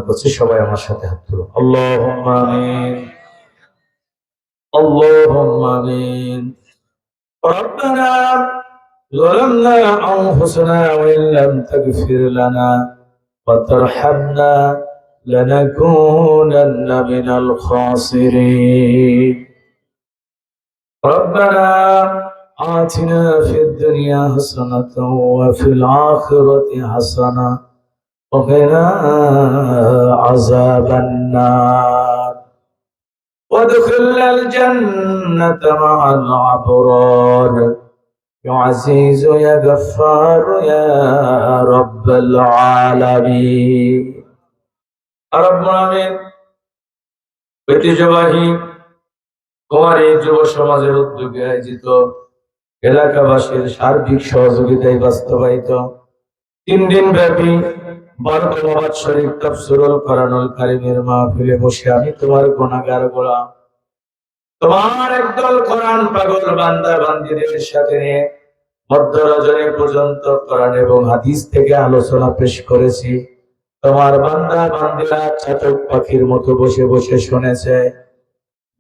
করছি। সবাই আমার সাথে হাত তুলো। আল্লাহুম্মা আমিন, আল্লাহুম্মা আমিন। রব্বানা ظلمنا أنفسنا وإن لم تغفر لنا وترحمنا لنكونن من الخاسرين. ربنا آتنا في الدنيا حسنة وفي الآخرة حسنة وقنا عذاب النار وادخلنا الجنة مع الأبرار يا عزيز يا غفار يا رب العالمين. رب العالمين ঐতিহ্যবাহী কুমারী যুব সমাজের উদ্যোগে আয়োজিত এলাকাবাসীর সার্বিক সহযোগিতায় বাস্তবায়িত 3 দিন ব্যাপী 12তম বাৎসরিক তাফসীরুল কোরআনুল কারীমের মাহফিলে বসে আমি তোমার গুনাহগার গোলাম, তোমার একদল কোরআন পাগল বান্দা বান্দীদের সাথে নিয়ে মধ্য রজনী পর্যন্ত কোরআন এবং হাদিস থেকে আলোচনা পেশ করেছি। তোমার বান্দা বান্দীরা চাতক পাখির মতো বসে বসে শুনেছে।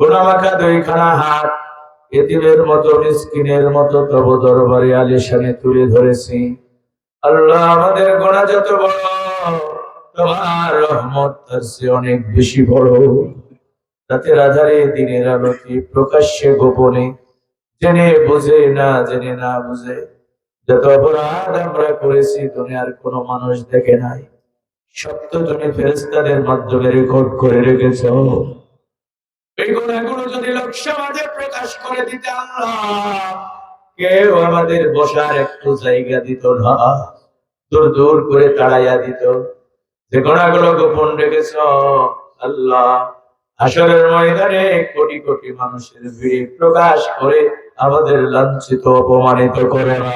গুনামাখা দুইখানা হাত এতিমের মতো মিসকিনের মতো তব দরবারে আলিশানে তুলে ধরেছি। আল্লাহ, আমাদের গুনাহ যত বড়, তোমার রহমত তার চেয়ে অনেক বেশি বড়। রাতের আধারে দিনের আলোতে প্রকাশ্যে গোপনে জেনে বুঝে না জেনে না বুঝে যত অপরাধ আমরা করেছি দুনিয়ার কোনো মানুষ দেখে নাই, সব তো তুমি ফেরেশতাদের মাধ্যমে রেকর্ড করে রেখেছো। এই গুনাহগুলো যদি লোক সমাজে প্রকাশ করে দিতে আল্লাহ, কেউ আমাদের বসার একটু জায়গা দিত না, দূর দূর করে তাড়াইয়া দিত। যে গুনাহগুলো গোপন রেখেছো আল্লাহ, হাসরের ময়দানে কোটি কোটি মানুষের ভিড়ে প্রকাশ করে আমাদের লাঞ্ছিত অপমানিত করে না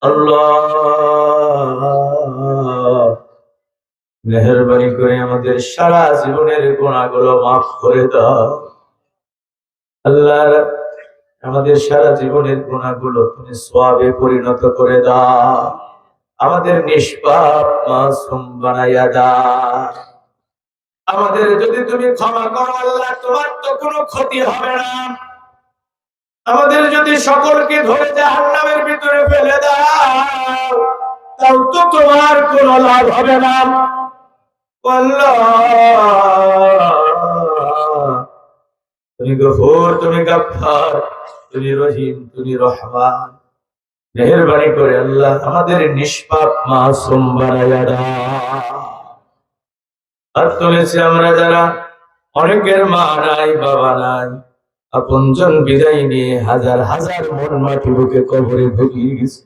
আল্লাহ। মেহেরবানি করে আমাদের সারা জীবনের গুনাহগুলো মাফ করে দাও আল্লাহ। আমাদের সারা জীবনের গুনাহগুলো তুমি সওয়াবে পরিণত করে দাও, আমাদের নিষ্পাপ মাসুম বানাইয়া দাও। আমাদের যদি তুমি ক্ষমা করো আল্লাহ, তোমার তো কোনো ক্ষতি হবে না। আমাদের যদি সকলকে ধরে জাহান্নামের ভিতরে ফেলে দাও, তাও তো তোমার কোনো লাভ হবে না আল্লাহ। তুমি গফুর, তুমি গফফার, তুমি রহিম, তুমি রহমান। মেহেরবানি করে আল্লাহ আমাদের নিষ্পাপ মাসুম বানাইয়া দাও। হাত তুলেছি আমরা যারা, অনেকের মা নাই বাবা নাই, আপনজন বিদায় নিয়ে হাজার হাজার মন মাটি বুকে কবরে ঢুকিয়ে গেছে।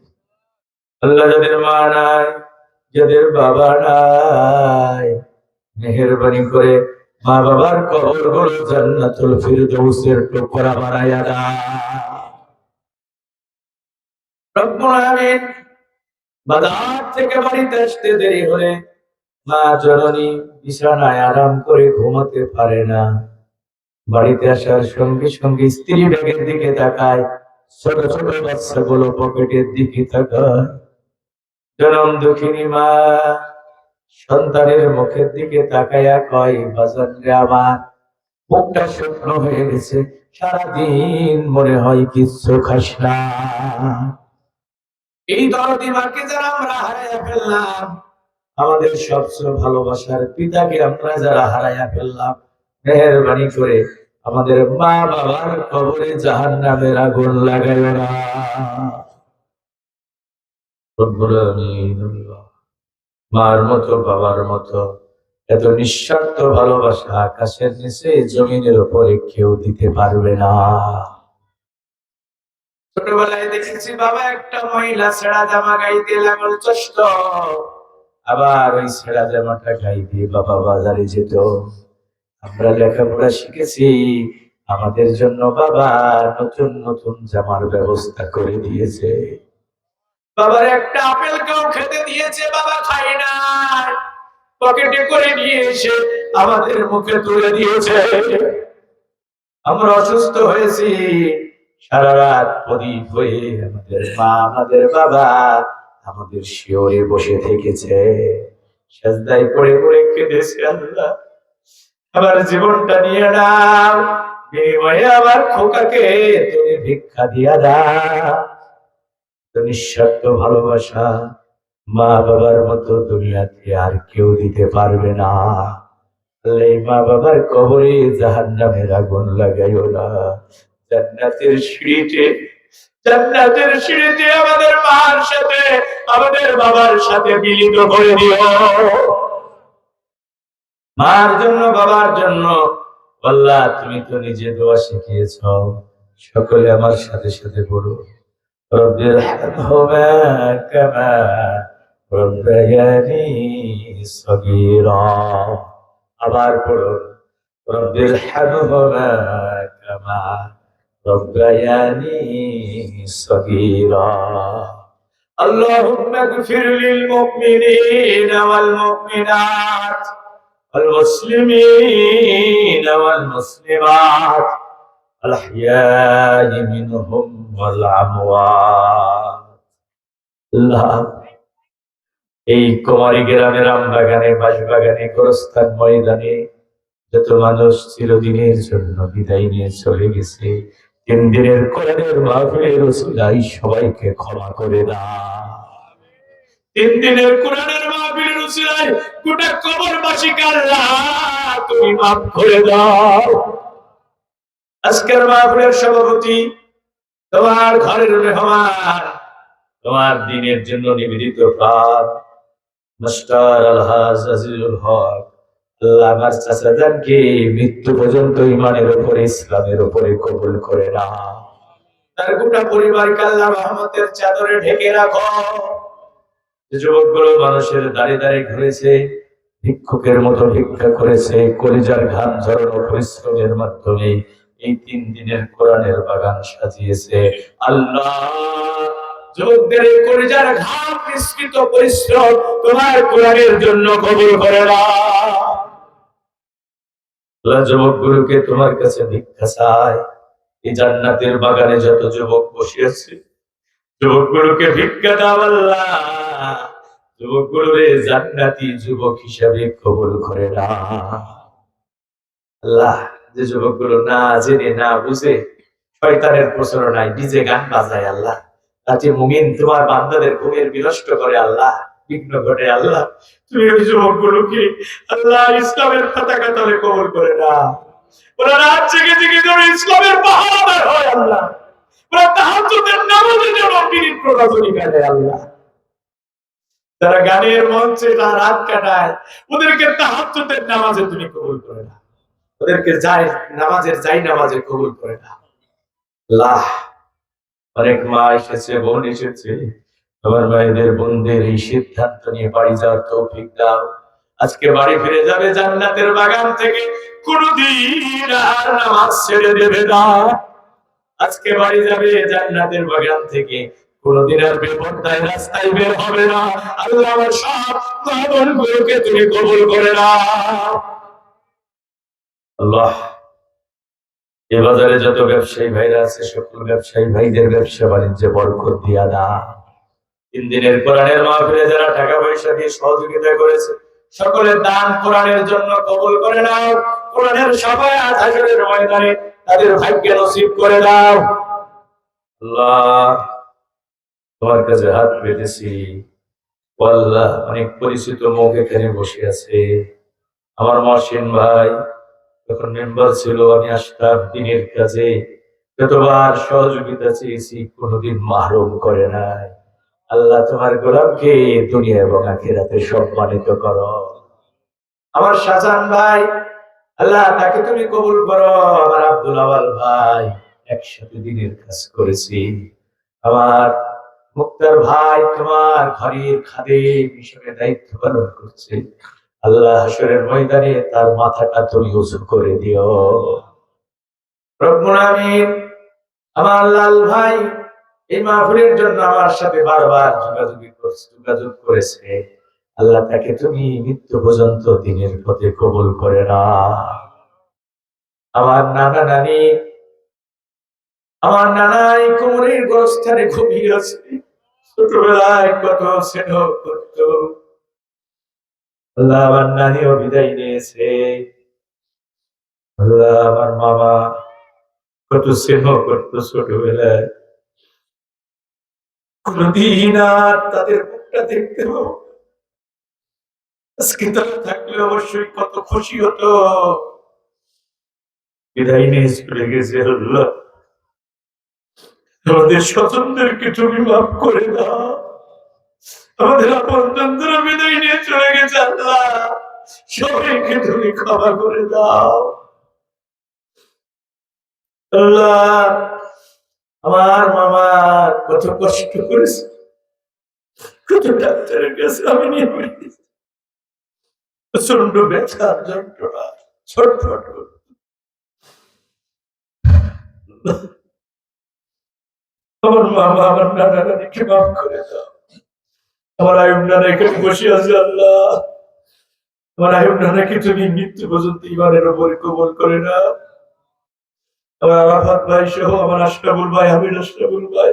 আল্লাহ, যাদের মা নাই, যাদের বাবা নাই, মেহেরবানি করে মা বাবার কবরগুলো জান্নাতুল ফিরদৌসের টুকরা বানাইয়া দাও রব্বুল আলামিন। বাজার থেকে বাড়িতে আসতে দেরি হলে মা জননী বিছানায় আরাম করে ঘুমাতে পারে না। বাড়িতে আসার সঙ্গে সঙ্গে স্ত্রী ব্যাগের দিকে তাকায়, ছোট ছোট বাচ্চাগুলো পকেটের দিকে তাকায়। জনম দুঃখিনী মা সন্তানের মুখের দিকে তাকাইয়া কয়, বাজার রে আমার, মুখটা শুকনো হয়ে গেছে, সারাদিন মনে হয় কিচ্ছু খাস না। এই দরদি মাকে যারা আমরা হারাইয়া ফেললাম, আমাদের সবচেয়ে ভালোবাসার পিতাকে আমরা যারা হারাইয়া ফেললাম, মেহেরবানি করে আমাদের মা বাবার কবরে জাহান্নামের আগুন লাগাইও না রব্বুল আলামিন। মার মতো বাবার মতো এত নিঃস্বার্থ ভালোবাসা আকাশের নিচে জমিনের উপরে কেউ দিতে পারবে না। ছোটবেলায় দেখেছি বাবা একটা মহিলা ছেঁড়া জামা গাইতে লাগল কষ্ট, আবার ওই ছেঁড়া জামাটা গাই দিয়ে বাবা বাজারে যেত। আমরা লেখাপড়া শিখেছি, আমাদের জন্য বাবা নতুন নতুন জামার ব্যবস্থা করে দিয়েছে। বাবার একটা আপেল কেউ খেতে দিয়েছে, বাবা খাই না, পকেটে করে নিয়ে এসে আমাদের মুখে তুলে দিয়েছে। আমরা অসুস্থ হয়েছি, সারা রাত প্রদীপ হয়ে আমাদের মা আমাদের বাবা আমাদের শিয়রে বসে থেকেছে। সেজদায় পড়ে পড়ে কেঁদেছে, আল্লাহ আমার জীবনটা নিয়ে নাও, বিনিময়ে আমার খোকাকে তুমি ভিক্ষা দিয়া দাও। নিঃস্বার্থ ভালোবাসা মা বাবার মতো দুনিয়াতে আর কেউ দিতে পারবে না। এই মা বাবার কবরে জাহান্নামের আগুন লাগাইও না, জান্নাতের সিঁড়িতে, জান্নাতের সিঁড়িতে আমাদের মার সাথে আমাদের বাবার সাথে মিলিত করে দিও। মার জন্য বাবার জন্য আল্লাহ তুমি তো নিজে দোয়া শিখিয়েছ, সকলে আমার সাথে সাথে পড়ো, রব্বির হামহুমা কামা রব্বায়ানি সগীরা। আবার পড়ো, রব্বির হামহুমা কামা রব্বায়ানি সগীরা। اللهم اغفر للمؤمنين والمؤمنات والمسلمين والمسلمات الأحياء منهم والأموات। আল্লাহ এই কুমারী গ্রামের আমবাগানে, বাঁশবাগানে, গোরস্থান ময়দানে যত মানুষ চিরদিনের জন্য বিদায় নিয়ে চলে গেছে, 3 দিনের কোরআনের মাহফিলের ওসিলায় সবাইকে ক্ষমা করে দাও। 3 দিনের কোরআনের মাহফিলের ওসিলায় গোটা কবরবাসীকে আল্লাহ তুমি মাফ করে দাও। আজকের মাহফিলের সভাপতি তোমার ঘরের মেহমান, তোমার দিনের জন্য নিবেদিত প্রাণ মাস্টার আলহাজ আজিজুল হক, আল্লাহ আমার চাচাজানকে মৃত্যু পর্যন্ত ইমানের উপরে, ইসলামের উপরে কবুল করে না। তার গোটা পরিবারকে আল্লাহ রহমতের চাদরে ঢেকে রাখো। যুবকগুলো মানুষের দাঁড়িয়ে দাঁড়িয়ে ঘুরেছে, ভিক্ষুকের মতো ভিক্ষা করেছে, কলিজার ঘাম ঝরানো পরিশ্রমের মাধ্যমে এই 3 দিনের কোরআনের বাগান সাজিয়েছে। আল্লাহ যুবকদের কলিজার ঘাম মিশ্রিত পরিশ্রম তোমার কোরআনের জন্য কবুল করে নাও। যুবকগুলোকে তোমার কাছে ভিক্ষা চাই, এই জান্নাতের বাগানে যত যুবক বসে আছে যুবকগুলোকে ভিক্ষা দাও আল্লাহ, যুবকগুলোরে জান্নাতি যুবক হিসাবে কবুল করে নাও। আল্লাহ যে যুবকগুলো না জেনে না বুঝে শয়তানের প্রচারণায় ডিজে গান বাজায় আল্লাহ, তাতে মুমিন তোমার বান্দাদের ঘুমের বিনষ্ট করে আল্লাহ, বিঘ্ন ঘটে আল্লাহ, তুমি ওই যুবকগুলোকে আল্লাহ ইসলামের পতাকা তলে কবুল করে নাও। ওরা রাত জেগে জেগে ধরে ইসলামের পাহারাদার হয় আল্লাহ, ওরা তাহাজ্জুদের নামাজের জন্য পিরিত প্রকাশনী কাটে আল্লাহ, তারা গানের মঞ্চে তারা রাত কাটায়, ওদেরকে তাহাজ্জুদের নামাজে তুমি কবুল করে নাও, ওদেরকে যাই নামাজে কবুল করে নাও। আল্লাহ অনেক মা এসেছে, বোন এসেছে, তোমার মায়েদের বোনদের এই সিদ্ধান্ত নিয়ে বাড়ি যাওয়ার তৌফিক দাও। আজকে বাড়ি ফিরে যাবে জান্নাতের বাগান থেকে, কোনদিন আর নামাজ ছেড়ে দেবে না। আজকে বাড়ি যাবে জান্নাতের বাগান থেকে, কোনদিন আর বেপরদায় রাস্তায় বের হবে না। আল্লাহ আমার সব বোনগুলোকে তুমি কবুল করে নাও। আল্লাহ এ বাজারে যত ব্যবসায়ী ভাইরা আছে সকল ব্যবসায়ী ভাইদের ব্যবসা বাণিজ্যে বরকত দিয়া দাও। 3 দিনের কোরআনের মাহফিলে যারা টাকা পয়সা দিয়ে সহযোগিতা করেছে সকলের দান কোরআনের জন্য কবুল করে নাও। কোরআনের শাফায়াত হাসরের ময়দানে তাদের ভাগ্যে নসিব করে দাও। আল্লাহ তোমার কাছে হাত পেতেছি, আল্লাহ অনেক পরিচিত মুখ এখানে বসে আছে। আমার মহসিন ভাই যখন মেম্বার ছিল, আমি আসতাম দিনের কাজে, যতবার সহযোগিতা চেয়েছি কোনোদিন মাহরুম করে নাই। আল্লাহ তোমার গোলামকে দুনিয়া এবং আখিরাতে সম্মানিত করো। আমার শাহজাহান ভাই, আল্লাহ তাকে তুমি কবুল করো। আমার আব্দুল আওয়াল ভাই, একসাথে দিনের কাজ করেছি। আমার মুক্তার ভাই তোমার ঘরের খাদেম হিসেবে দায়িত্ব পালন করছে। আল্লাহ হাসরের ময়দানে তার মাথাটা তুমি উঁচু করে দিও। রব্বুল আমিন। আমার লাল ভাই এই মাহফিলের জন্য আমার সাথে বারবার যোগাযোগ করেছে। আল্লাহ তাকে তুমি মৃত্যু পর্যন্ত দিনের পথে কবুল করে না। আমার নানা এই কোমরের গোরস্থানে ঘুমিয়ে আছে। ছোটবেলায় কত স্নেহ করতো, আল্লাহ আমার নানিও বিদায় নিয়েছে। আল্লাহ আমার মামা কত স্নেহ করতো ছোটবেলায়, কোনদিন আর তাদের মুখটা দেখতে পাবো। আজকে তারা থাকলে অবশ্যই কত খুশি হতো। বিদায় নিয়ে চলে গেছে। আল্লাহ আমাদের স্বজনদেরকে তুমি মাফ করে দাও। আমাদের আপনজনরা বিদায় নিয়ে চলে গেছে। আল্লাহ সবাইকে তুমি ক্ষমা করে দাও। আল্লাহ আমার মামা কত কষ্ট করেছে, কত ডাক্তারের কাছে আমি নিয়ে বেরিয়েছি, প্রচন্ড ব্যথার যন্ত্রণা ছটফট করত। আমার মামা আমার নানা নানিকে মাফ করে দাও। আমার আয়ুব নানা এখানে বসে আছে। আল্লাহ আমার আয়ুব নানাকে তুমি মৃত্যু পর্যন্ত ইমানের উপরে কবুল করে নাও। আমার আরাফাত ভাই সহ আমার আশরাফুল ভাই, আমির আশরাফুল ভাই,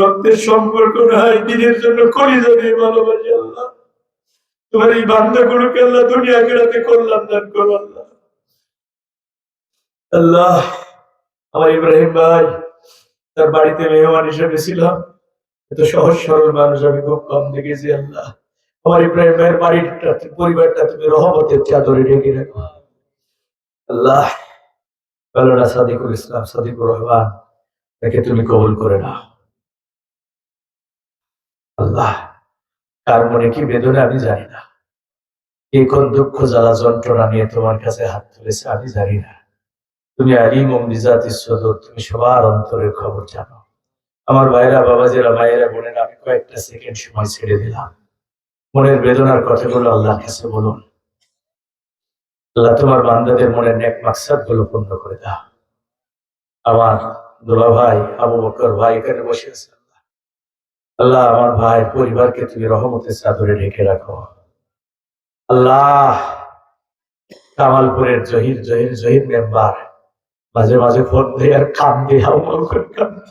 রক্তের সম্পর্ক নাই, দিনের জন্য কলিজা দিয়ে ভালোবাসি। আল্লাহ তোমার এই বান্দাগুলোকে আল্লাহ দুনিয়া আখিরাতে কল্যাণ দান করো। আল্লাহ আল্লাহ আমার ইব্রাহিম ভাই, তার বাড়িতে মেহমান হিসেবে ছিলাম। এত সহজ সরল মানুষ আমি খুব কম দেখেছি। আল্লাহ আমার ইব্রাহিম ভাইয়ের বাড়িটা, পরিবারটা তুমি রহমতের চাদরে ঢেকে রাখো। আল্লাহ আল্লাহ সাদিকুল ইসলাম, সাদিকুর রহমান, তাকে তুমি কবুল করে নাও। আল্লাহ কার মনে কি বেদনা আমি জানি না, কে কোন দুঃখ জ্বালা যন্ত্রণা নিয়ে তোমার কাছে হাত তুলেছে আমি জানি না। তুমি আলিম ও মিজাতিস সদর, তুমি সবার অন্তরের খবর জানো। আমার ভাইরা, বাবাজিরা, মায়েরা, বোনেরা, আমি কয়েকটা সেকেন্ড সময় ছেড়ে দিলাম। মনের বেদনার কথাগুলো আল্লাহর কাছে বলুন। আল্লাহ তোমার বান্দাদের মনের নেক মাকসাদ গুলো পূর্ণ করে দাও। আমার দুলা ভাই আবু বকর ভাই এখানে বসে আছে। আল্লাহ আমার ভাইয়ের পরিবারকে তুমি রহমতের চাদরে ঢেকে রাখো। আল্লাহ কামালপুরের জহির জহির জহির মেম্বার মাঝে মাঝে ফোন দিয়ে আর কান্দে, হাউমাউ করে কান্দে,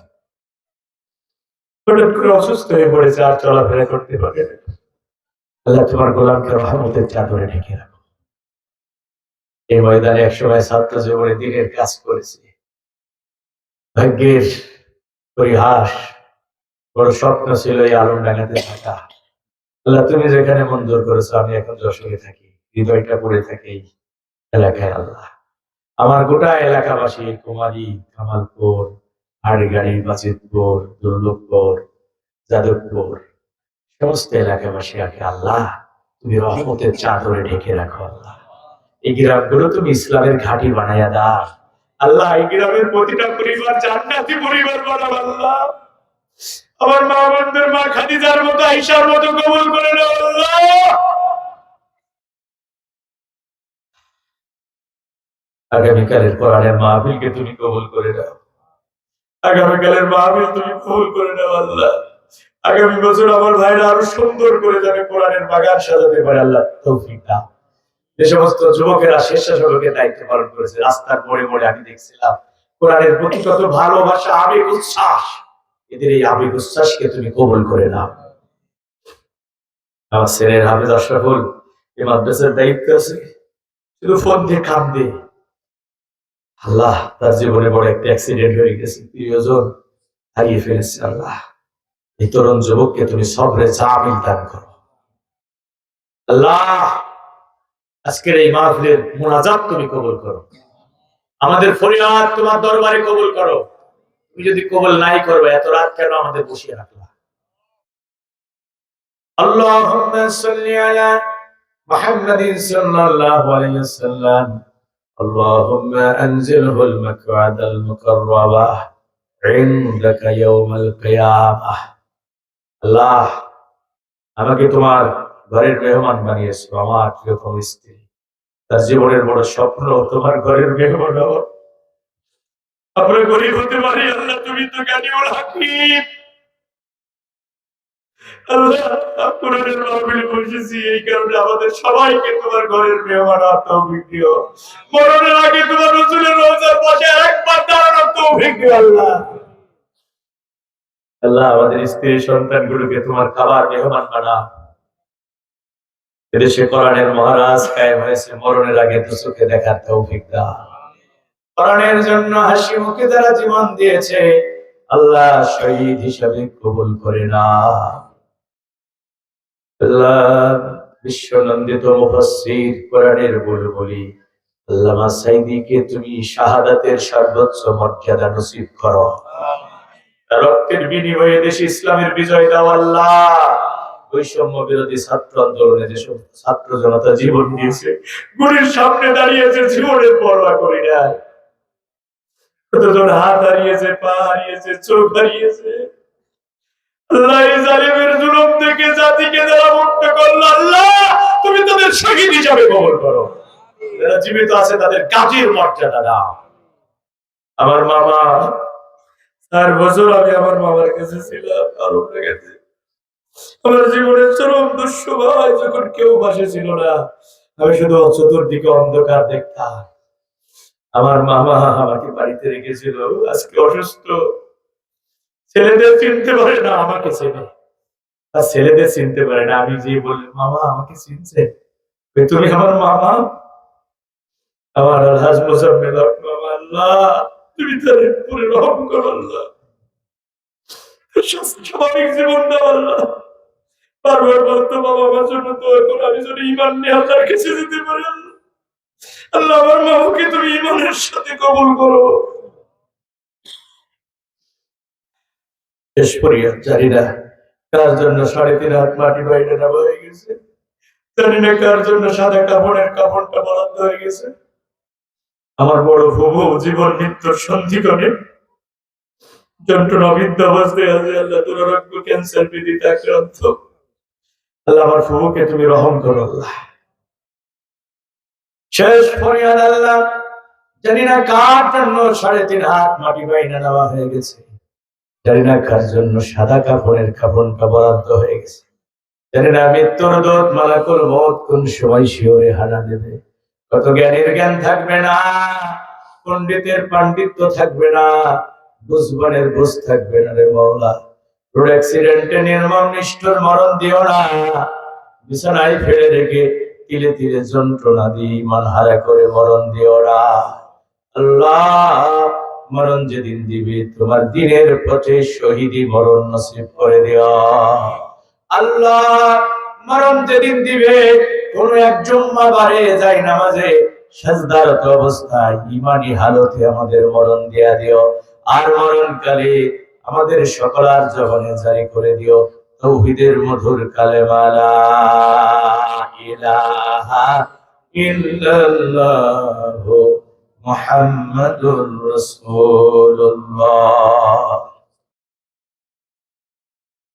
হঠাৎ করে অসুস্থ হয়ে পড়েছে, আর চলাফেরা করতে পারে না। আল্লাহ তোমার গোলামকে রহমতের চাদরে ঢেকে রাখো। এই ময়দানে একসময় ছাত্র জীবনে দিনের কাজ করেছি, ভাগ্যের পরিহাস, বড় স্বপ্ন ছিল এই আলমডাঙ্গাতে থাকা। আল্লাহ তুমি যেখানে মঞ্জুর করেছো, আমি এখন যশোরে থাকি, হৃদয়টা পড়ে থাকে এই এলাকায়। আল্লাহ আমার গোটা এলাকাবাসী, কুমারী, কামালপুর, হাড়িগাড়ি, বাজিতপুর, দুর্লভপুর, যাদবপুর, সমস্ত এলাকাবাসী আগে আল্লাহ তুমি রহমতের চাদরে ঢেকে রাখো। আল্লাহ এই গ্রামগুলো তুমি ইসলামের ঘাঁটি বানাইয়া দাও। আল্লাহ এই গ্রামের প্রতিটা পরিবার জান্নাতি পরিবার বানাও। আল্লাহ আমার মা বোনদের মা খাদিজার মতো, আয়েশার মতো কবুল করে নাও। আল্লাহ আগামীকালের কোরআনের মাহফিলকে তুমি কবুল করে নাও। আগামীকালের মাহফিল তুমি কবুল করে নাও। আল্লাহ আগামী বছর আমার ভাইরা আরো সুন্দর করে যাবে কোরআনের বাগান সাজাতে পারে। আল্লাহ তৌফিক দাও। যে সমস্ত যুবকেরা স্বেচ্ছাসেবকের দায়িত্ব পালন করেছে, রাস্তার মোড়ে মোড়ে আমি দেখছিলাম কোরআনের প্রতি কত ভালোবাসা, আবেগ, উচ্ছ্বাস। এদের এই আবেগ উচ্ছ্বাসকে তুমি কবুল করে নাও। আমার ছেলের হাফেজ আশরাফুল এই মাদ্রাসার দায়িত্ব আছে, শুধু ফোন দিয়ে কান্দে। আল্লাহ তার জীবনে বড় একটা অ্যাক্সিডেন্ট হয়ে গেছে, প্রিয়জন হারিয়ে ফেলেছে। আল্লাহ এই তরুণ যুবককে তুমি সবরে জামিল দান করো। আল্লাহ আজকের এই মাহফিলের মুনাজাত তুমি কবুল করো। আমাদের ফরিয়াদ তোমার দরবারে কবুল করো। তুমি যদি কবুল নাই করবে, এত রাত কেন আমাদের বসিয়ে রাখলা? আল্লাহুম্মা সাল্লি আলা মুহাম্মাদিন সাল্লাল্লাহু আলাইহি ওয়াসাল্লাম। আল্লাহুম্মা আনজিলহুল মাকআদাল মুকাররামা ইনদাকা ইয়াউমাল কিয়ামাহ। আল্লাহ আমাকে তোমার ঘরের মেহমান বানিয়েছো। আমার প্রিয়তম স্ত্রী, তার জীবনের বড় স্বপ্ন তোমার ঘরের মেহমান হওয়া। আমরা গরিব হতে পারি, আল্লাহ তুমি তো জ্ঞানীউল হাকীম। আল্লাহ কোরআনের মাহফিলে বসেছি, এই কারণে আমাদের সবাইকে তোমার ঘরের মেহমান হওয়ার তৌফিক দিও। মরণের আগে তোমার রাসূলের রওজার পাশে একবার দাঁড়ানোর তৌফিক দিও। আল্লাহ আল্লাহ আমাদের স্ত্রী সন্তানগুলোকে তোমার খাবার মেহমান বানাও। এদেশে কোরআনের মহারাজ কায়েম হয়েছে, মরণের আগে তো চোখে দেখার তৌফিক দাও। কোরআনের জন্য হাসি মুখে যারা জীবন দিয়েছে, আল্লাহ শহীদ হিসাবে কবুল করে না। আল্লাহ বিশ্বনন্দিত মুফাসসির কোরআনের বুলবুলি আল্লামা সাঈদীকে তুমি শাহাদাতের সর্বোচ্চ মর্যাদা নসিব করো। রক্তের বিনিময়ে দেশে ইসলামের বিজয় দাও আল্লাহ। বৈষম্য বিরোধী ছাত্র আন্দোলনে যেসব ছাত্র জনতা জীবন দিয়েছে, গুলির সামনে দাঁড়িয়েছে, জীবনের পরোয়া করি না। কতজন হাত হারিয়েছে, পা হারিয়েছে, চোখ হারিয়েছে। আল্লাহ এই জালিমের জুলুম থেকে জাতিকে যারা মুক্ত করলো, আল্লাহ তুমি তাদের শহীদ হিসাবে কবুল করো। যারা জীবিত আছে তাদের গাজীর মর্যাদা দাও। আমার মামা 4 বছর আমি আমার মামার কাছে ছিলাম, আরব লেগেছে। আমার জীবনের চরম দুঃসময়, যখন কেউ পাশে ছিল না, আমি শুধু চতুর্দিকে অন্ধকার দেখতাম। আমার মামা আমাকে বাড়িতে রেখেছিল। আজকে অসুস্থ, ছেলেদের চিনতে পারে না, আমাকে চেনে। আর ছেলেদের চিনতে পারে না। আমি যে বলি মামা আমাকে চিনছে, তুমি আমার মামা। আমার আলহাজ মোজাম্মেল হক মামা, আল্লাহ তুমি তার উপরে রহম করো আল্লাহ, স্বাভাবিক জীবন দাও আল্লাহ। বারবার বলতো বাবা আমার জন্য দোয়া করো, আমি যেন ঈমান নিয়ে আল্লাহর কাছে যেতে পারি। আল্লাহ আমার মামাকে তুমি ঈমানের সাথে কবুল করো। শেষ পরিয়া জানি না কার জন্য 3.5 হাত মাটি বাইরে নেওয়া হয়ে গেছে, জানি না কার জন্য সাদা কাপড়ের কাপড়টা বরাদ্দ হয়ে গেছে। আমার বড় ফুফু জীবন মৃত্যুর সন্ধিক্ষণে যন্ত্রণা অবস্থায় আছে। আল্লাহ দুরারোগ্য ক্যান্সার পীড়িত আক্রান্ত। আল্লাহ আমার ফুফুকে তুমি রহম করো আল্লাহ। শেষ ফরিয়াদ আল্লাহ, জানি না কার জন্য 3.5 হাত মাটি বাইরে নেওয়া হয়ে গেছে, জানি না কার জন্য সাদা কাপড়ের কাপড়টা বরাদ্দ হয়ে গেছে, জানি না মৃত্যুর দূত মালাকুল মউত কোন সময় শিওরে হানা দেবে। কত জ্ঞানীর জ্ঞান থাকবে না, পণ্ডিতের পাণ্ডিত্য থাকবে না, বুঝবানের বুঝ থাকবে না রে মাওলা। রোড অ্যাক্সিডেন্টে নির্মম নিষ্ঠুর মরণ দিও না। বিছানায় ফেলে রেখে তিলে তিলে যন্ত্রণা দিয়ে ইমান হারা করে মরণ দিও না আল্লাহ। মরণ যেদিন দিবে তোমার দিনের পথে শহীদি মরণ নসিব করে দিও আল্লাহ। মরণ যেদিন দিবে কোন এক জুম্মা বারে যায় নামাজে সাজদারত অবস্থায় ইমানি হালতে আমাদের মরণ দিয়া দিও। আর মরণকালে আমাদের সকলার জবানে জারি করে দিও তাওহীদের মধুর কালেমা লা ইলাহা ইল্লাল্লাহু মুহাম্মাদুর রাসূলুল্লাহ।